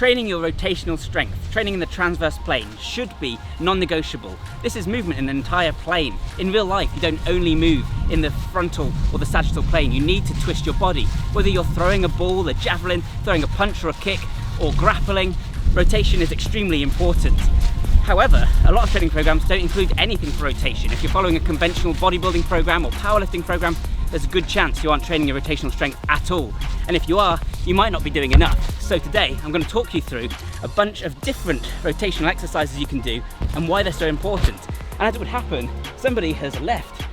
Training your rotational strength, training in the transverse plane should be non-negotiable. This is movement in an entire plane. In real life, you don't only move in the frontal or the sagittal plane. You need to twist your body. Whether you're throwing a ball, a javelin, throwing a punch or a kick, or grappling, rotation is extremely important. However, a lot of training programs don't include anything for rotation. If you're following a conventional bodybuilding program or powerlifting program, there's a good chance you aren't training your rotational strength at all. And if you are, you might not be doing enough. So today, I'm going to talk you through a bunch of different rotational exercises you can do and why they're so important. And as it would happen, somebody has left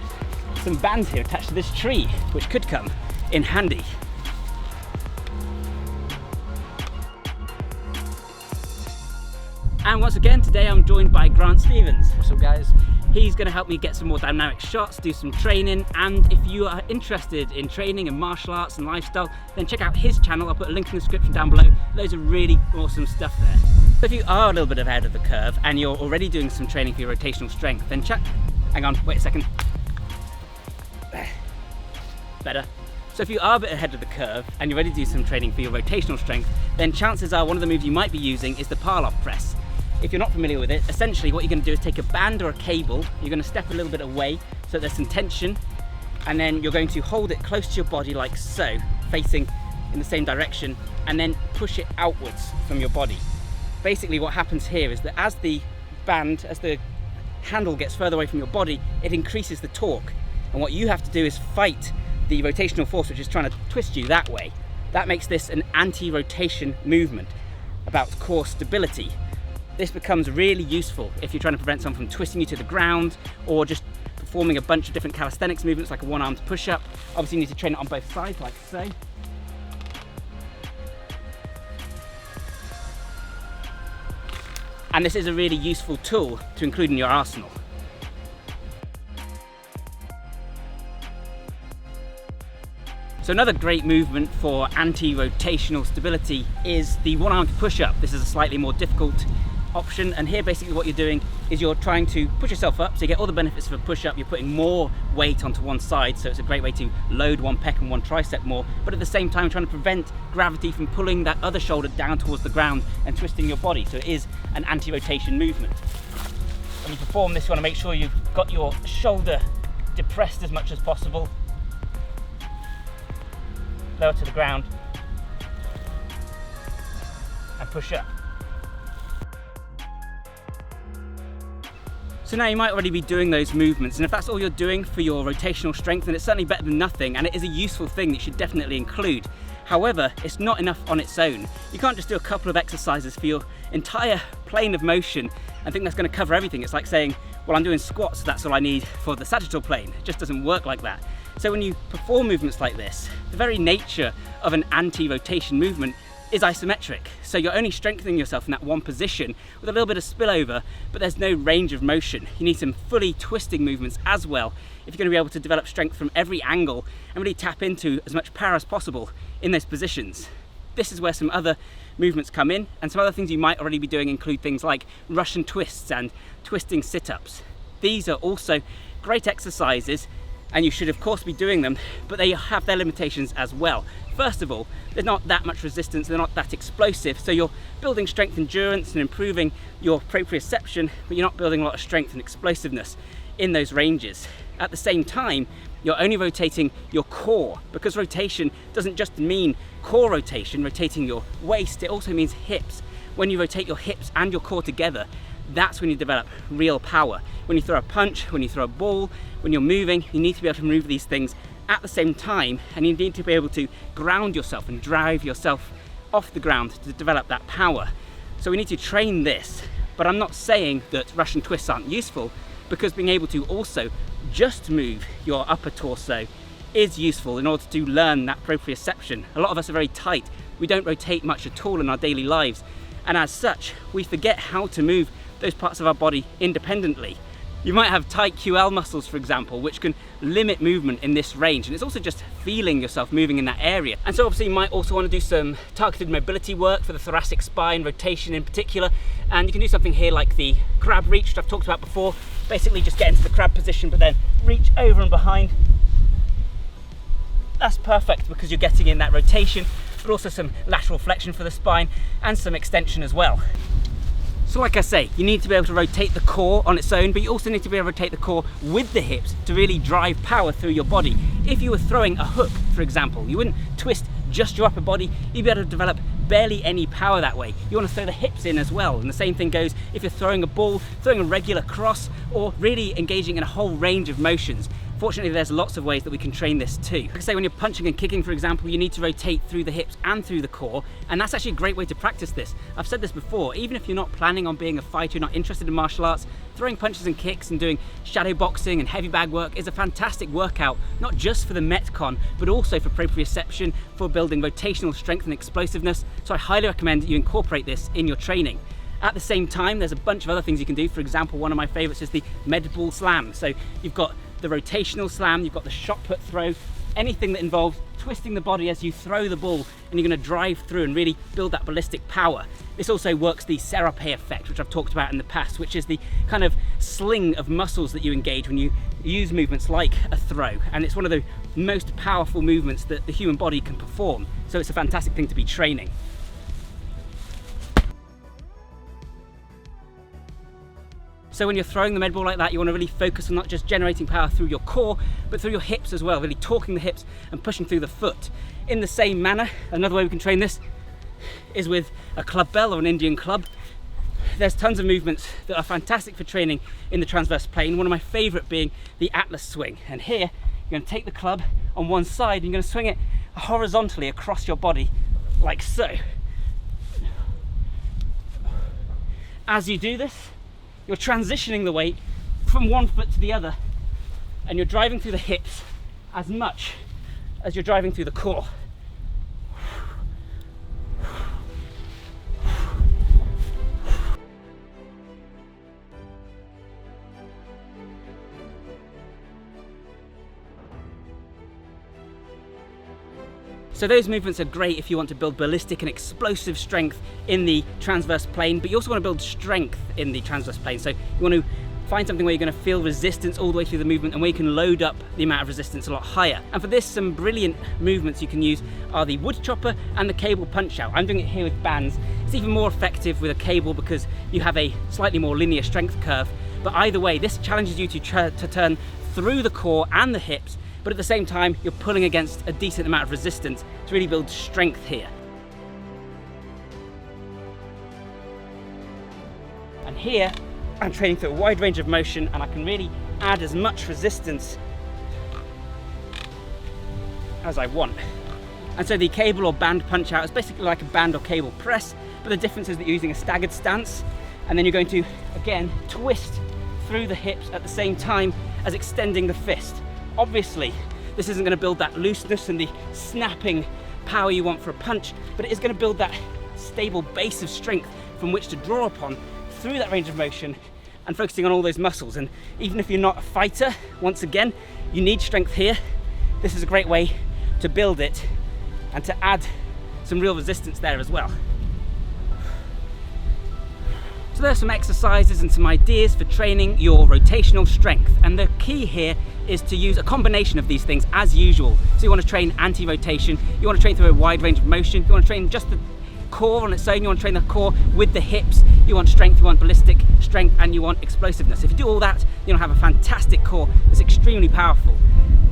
some bands here attached to this tree, which could come in handy. And once again, today I'm joined by Grant Stevens. What's up, guys? He's going to help me get some more dynamic shots, do some training, and if you are interested in training and martial arts and lifestyle, then check out his channel. I'll put a link in the description down below. Loads of really awesome stuff there. So if you are a little bit ahead of the curve and you're already doing some training for your rotational strength, then hang on, wait a second. Better. So if you are a bit ahead of the curve and you're ready to do some training for your rotational strength, then chances are one of the moves you might be using is the Parloff press. If you're not familiar with it, essentially what you're going to do is take a band or a cable, you're going to step a little bit away so there's some tension, and then you're going to hold it close to your body like so, facing in the same direction, and then push it outwards from your body. Basically what happens here is that as the handle gets further away from your body, it increases the torque, and what you have to do is fight the rotational force which is trying to twist you that way. That makes this an anti-rotation movement about core stability. This becomes really useful if you're trying to prevent someone from twisting you to the ground or just performing a bunch of different calisthenics movements like a one-armed push-up. Obviously you need to train it on both sides like so. And this is a really useful tool to include in your arsenal. So another great movement for anti-rotational stability is the one-armed push-up. This is a slightly more difficult option, and here basically what you're doing is you're trying to push yourself up, so you get all the benefits of a push-up. You're putting more weight onto one side, so it's a great way to load one pec and one tricep more, but at the same time trying to prevent gravity from pulling that other shoulder down towards the ground and twisting your body. So it is an anti-rotation movement. When you perform this, you want to make sure you've got your shoulder depressed as much as possible, lower to the ground, and push up. So now you might already be doing those movements, and if that's all you're doing for your rotational strength, then it's certainly better than nothing, and it is a useful thing that you should definitely include. However, it's not enough on its own. You can't just do a couple of exercises for your entire plane of motion and think that's going to cover everything. It's like saying, well, I'm doing squats, so that's all I need for the sagittal plane. It just doesn't work like that. So when you perform movements like this, the very nature of an anti-rotation movement is isometric. So you're only strengthening yourself in that one position with a little bit of spillover, but there's no range of motion. You need some fully twisting movements as well if you're going to be able to develop strength from every angle and really tap into as much power as possible in those positions. This is where some other movements come in, and some other things you might already be doing include things like Russian twists and twisting sit-ups. These are also great exercises, and you should of course be doing them, but they have their limitations as well. First of all, there's not that much resistance, they're not that explosive, so you're building strength, endurance and improving your proprioception, but you're not building a lot of strength and explosiveness in those ranges. At the same time, you're only rotating your core, because rotation doesn't just mean core rotation, rotating your waist, it also means hips. When you rotate your hips and your core together, that's when you develop real power. When you throw a punch, when you throw a ball, when you're moving, you need to be able to move these things at the same time, and you need to be able to ground yourself and drive yourself off the ground to develop that power. So we need to train this, but I'm not saying that Russian twists aren't useful, because being able to also just move your upper torso is useful in order to learn that proprioception. A lot of us are very tight, we don't rotate much at all in our daily lives, and as such we forget how to move those parts of our body independently. You might have tight QL muscles, for example, which can limit movement in this range, and it's also just feeling yourself moving in that area. And so obviously you might also want to do some targeted mobility work for the thoracic spine, rotation in particular, and you can do something here like the crab reach that I've talked about before. Basically just get into the crab position, but then reach over and behind. That's perfect because you're getting in that rotation but also some lateral flexion for the spine and some extension as well. So like I say, you need to be able to rotate the core on its own, but you also need to be able to rotate the core with the hips to really drive power through your body. If you were throwing a hook, for example, you wouldn't twist just your upper body, you'd be able to develop barely any power that way. You want to throw the hips in as well, and the same thing goes if you're throwing a ball, throwing a regular cross, or really engaging in a whole range of motions. Fortunately, there's lots of ways that we can train this too. Like I say, when you're punching and kicking, for example, you need to rotate through the hips and through the core, and that's actually a great way to practice this. I've said this before, even if you're not planning on being a fighter, you're not interested in martial arts, throwing punches and kicks and doing shadow boxing and heavy bag work is a fantastic workout, not just for the Metcon, but also for proprioception, for building rotational strength and explosiveness. So I highly recommend that you incorporate this in your training. At the same time, there's a bunch of other things you can do. For example, one of my favorites is the med ball slam. So you've got the rotational slam, you've got the shot put throw, anything that involves twisting the body as you throw the ball, and you're going to drive through and really build that ballistic power. This also works the serape effect, which I've talked about in the past, which is the kind of sling of muscles that you engage when you use movements like a throw, and it's one of the most powerful movements that the human body can perform, so it's a fantastic thing to be training. So when you're throwing the med ball like that, you want to really focus on not just generating power through your core, but through your hips as well, really torquing the hips and pushing through the foot. In the same manner, another way we can train this is with a club bell or an Indian club. There's tons of movements that are fantastic for training in the transverse plane, one of my favorite being the Atlas swing. And here, you're going to take the club on one side and you're going to swing it horizontally across your body, like so. As you do this, you're transitioning the weight from one foot to the other, and you're driving through the hips as much as you're driving through the core. So those movements are great if you want to build ballistic and explosive strength in the transverse plane, but you also want to build strength in the transverse plane. So you want to find something where you're going to feel resistance all the way through the movement and where you can load up the amount of resistance a lot higher. And for this, some brilliant movements you can use are the wood chopper and the cable punch out. I'm doing it here with bands. It's even more effective with a cable because you have a slightly more linear strength curve. But either way, this challenges you to turn through the core and the hips, but at the same time, you're pulling against a decent amount of resistance to really build strength here. And here, I'm training through a wide range of motion, and I can really add as much resistance as I want. And so the cable or band punch out is basically like a band or cable press, but the difference is that you're using a staggered stance, and then you're going to, again, twist through the hips at the same time as extending the fist. Obviously, this isn't going to build that looseness and the snapping power you want for a punch, but it is going to build that stable base of strength from which to draw upon through that range of motion and focusing on all those muscles. And even if you're not a fighter, once again, you need strength here. This is a great way to build it and to add some real resistance there as well. So there are some exercises and some ideas for training your rotational strength, and the key here is to use a combination of these things as usual. So you want to train anti-rotation, you want to train through a wide range of motion, you want to train just the core on its own, you want to train the core with the hips, you want strength, you want ballistic strength, and you want explosiveness. If you do all that, you're going to have a fantastic core that's extremely powerful.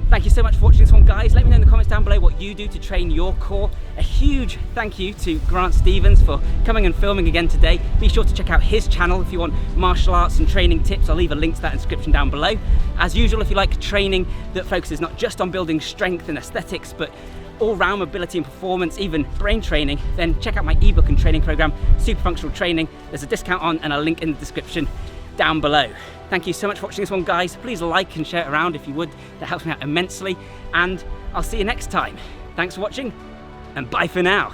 Thank you so much for watching this one, guys. Let me know in the comments down below what you do to train your core. A huge thank you to Grant Stevens for coming and filming again today. Be sure to check out his channel if you want martial arts and training tips. I'll leave a link to that in the description down below. As usual, if you like training that focuses not just on building strength and aesthetics, but all-round mobility and performance, even brain training, then check out my ebook and training program, Super Functional Training. There's a discount on and a link in the description down below. Thank you so much for watching this one, guys. Please like and share it around if you would. That helps me out immensely. And I'll see you next time. Thanks for watching, and bye for now.